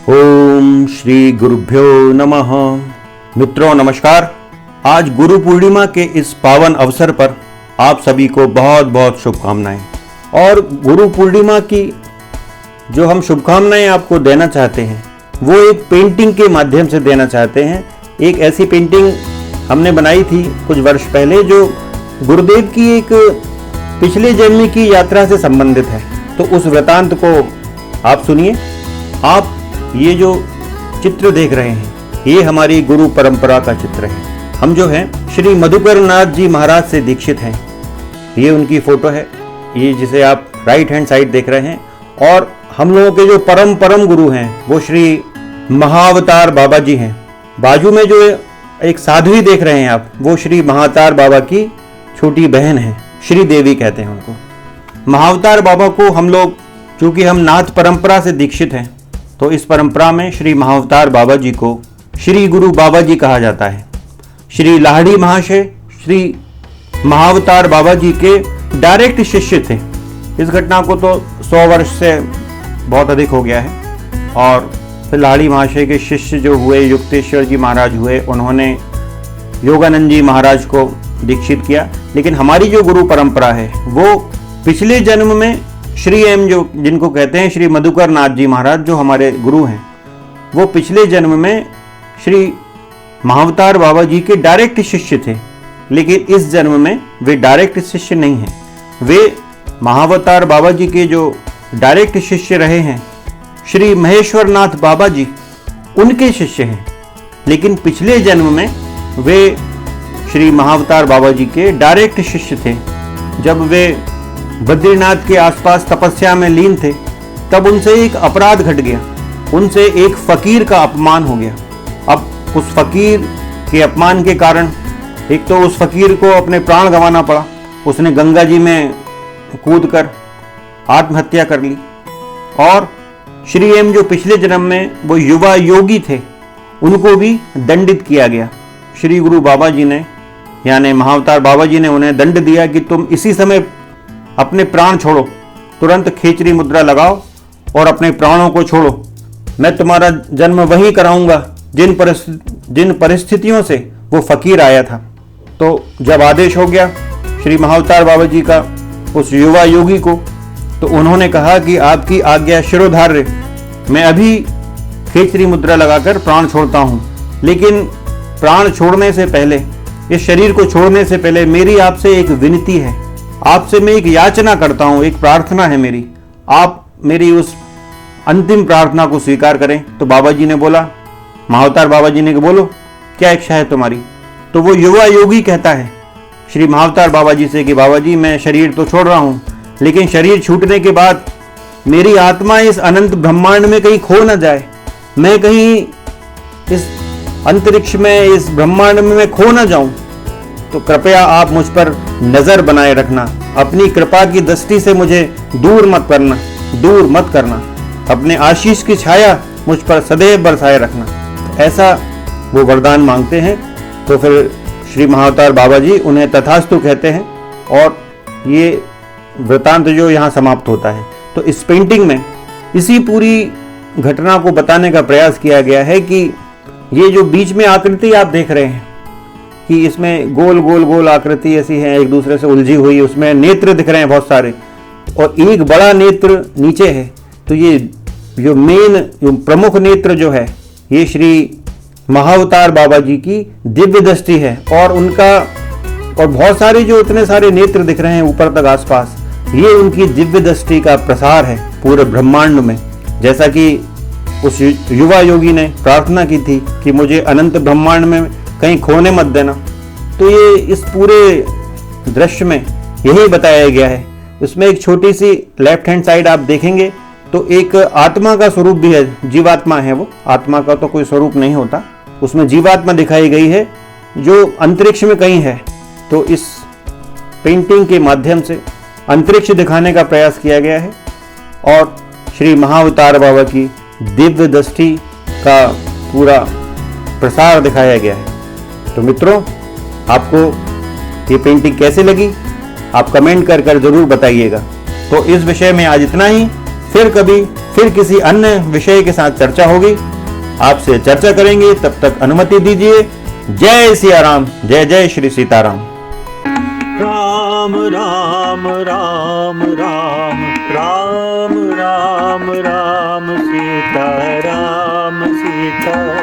ओम श्री गुरुभ्यो नमः। मित्रों नमस्कार। आज गुरु पूर्णिमा के इस पावन अवसर पर आप सभी को बहुत बहुत शुभकामनाएं। और गुरु पूर्णिमा की जो हम शुभकामनाएं आपको देना चाहते हैं वो एक पेंटिंग के माध्यम से देना चाहते हैं। एक ऐसी पेंटिंग हमने बनाई थी कुछ वर्ष पहले जो गुरुदेव की एक पिछले जन्म की यात्रा से संबंधित है। तो उस वृतांत को आप सुनिए। आप ये जो चित्र देख रहे हैं ये हमारी गुरु परंपरा का चित्र है। हम जो है श्री मधुकर नाथ जी महाराज से दीक्षित हैं। ये उनकी फोटो है, ये जिसे आप राइट हैंड साइड देख रहे हैं। और हम लोगों के जो परम गुरु हैं वो श्री महाअवतार बाबा जी हैं। बाजू में जो एक साध्वी देख रहे हैं आप, वो श्री महाअवतार बाबा की छोटी बहन है, श्री देवी कहते हैं उनको। महाअवतार बाबा को हम लोग, चूंकि हम नाथ परंपरा से दीक्षित हैं, तो इस परंपरा में श्री महाअवतार बाबा जी को श्री गुरु बाबा जी कहा जाता है। श्री लाहड़ी महाशय श्री महाअवतार बाबा जी के डायरेक्ट शिष्य थे। इस घटना को तो 100 वर्ष से बहुत अधिक हो गया है। और फिर लाहड़ी महाशय के शिष्य जो हुए, युक्तेश्वर जी महाराज हुए, उन्होंने योगानंद जी महाराज को दीक्षित किया। लेकिन हमारी जो गुरु परंपरा है वो पिछले जन्म में श्री एम जो जिनको कहते हैं श्री मधुकर नाथ जी महाराज जो हमारे गुरु हैं, वो पिछले जन्म में श्री महाअवतार बाबा जी के डायरेक्ट शिष्य थे। लेकिन इस जन्म में वे डायरेक्ट शिष्य नहीं हैं। वे महाअवतार बाबा जी के जो डायरेक्ट शिष्य रहे हैं श्री महेश्वर नाथ बाबा जी, उनके शिष्य हैं। लेकिन पिछले जन्म में वे श्री महाअवतार बाबा जी के डायरेक्ट शिष्य थे। जब वे बद्रीनाथ के आसपास तपस्या में लीन थे तब उनसे एक अपराध घट गया। उनसे एक फकीर का अपमान हो गया। अब उस फकीर के अपमान के कारण एक तो उस फकीर को अपने प्राण गंवाना पड़ा। उसने गंगा जी में कूदकर आत्महत्या कर ली। और श्री एम जो पिछले जन्म में वो युवा योगी थे, उनको भी दंडित किया गया। श्री गुरु बाबा जी ने, यानी महाअवतार बाबा जी ने उन्हें दंड दिया कि तुम इसी समय अपने प्राण छोड़ो, तुरंत खेचरी मुद्रा लगाओ और अपने प्राणों को छोड़ो। मैं तुम्हारा जन्म वहीं कराऊंगा जिन परिस्थितियों से वो फकीर आया था। तो जब आदेश हो गया श्री महाअवतार बाबा जी का उस युवा योगी को, तो उन्होंने कहा कि आपकी आज्ञा शिरोधार्य, मैं अभी खेचरी मुद्रा लगाकर प्राण छोड़ता हूँ। लेकिन प्राण छोड़ने से पहले, इस शरीर को छोड़ने से पहले मेरी आपसे एक विनती है, आपसे मैं एक याचना करता हूं, एक प्रार्थना है मेरी। आप मेरी उस अंतिम प्रार्थना को स्वीकार करें। तो बाबा जी ने बोला, महाअवतार बाबा जी ने बोलो क्या इच्छा है तुम्हारी। तो वो युवा योगी कहता है श्री महाअवतार बाबा जी से कि बाबा जी मैं शरीर तो छोड़ रहा हूं, लेकिन शरीर छूटने के बाद मेरी आत्मा इस अनंत ब्रह्मांड में कहीं खो ना जाए, मैं कहीं इस अंतरिक्ष में, इस ब्रह्मांड में मैं खो ना जाऊं। तो कृपया आप मुझ पर नजर बनाए रखना, अपनी कृपा की दृष्टि से मुझे दूर मत करना, अपने आशीष की छाया मुझ पर सदैव बरसाए रखना। ऐसा वो वरदान मांगते हैं। तो फिर श्री महाअवतार बाबा जी उन्हें तथास्तु कहते हैं और ये वृतांत जो यहाँ समाप्त होता है। तो इस पेंटिंग में इसी पूरी घटना को बताने का प्रयास किया गया है कि ये जो बीच में आकृति आप देख रहे हैं कि इसमें गोल आकृति ऐसी है एक दूसरे से उलझी हुई, उसमें नेत्र दिख रहे हैं बहुत सारे, और एक बड़ा नेत्र नीचे है। तो ये जो प्रमुख नेत्र जो है ये श्री महाअवतार बाबा जी की दिव्य दृष्टि है। और बहुत सारे जो इतने सारे नेत्र दिख रहे हैं ऊपर तक आसपास, ये उनकी दिव्य दृष्टि का प्रसार है पूरे ब्रह्मांड में। जैसा कि उस युवा योगी ने प्रार्थना की थी कि मुझे अनंत ब्रह्मांड में कहीं खोने मत देना। तो ये इस पूरे दृश्य में यही बताया गया है। उसमें एक छोटी सी लेफ्ट हैंड साइड आप देखेंगे तो एक आत्मा का स्वरूप भी है, जीवात्मा है वो। आत्मा का तो कोई स्वरूप नहीं होता, उसमें जीवात्मा दिखाई गई है जो अंतरिक्ष में कहीं है। तो इस पेंटिंग के माध्यम से अंतरिक्ष दिखाने का प्रयास किया गया है और श्री महाअवतार बाबा की दिव्य दृष्टि का पूरा प्रसार दिखाया गया है। तो मित्रों, आपको ये पेंटिंग कैसे लगी आप कमेंट कर जरूर बताइएगा। तो इस विषय में आज इतना ही। फिर कभी फिर किसी अन्य विषय के साथ चर्चा होगी, आपसे चर्चा करेंगे। तब तक अनुमति दीजिए। जय सिया राम, जय जय श्री सीताराम। राम राम राम राम राम राम राम सीता राम सीता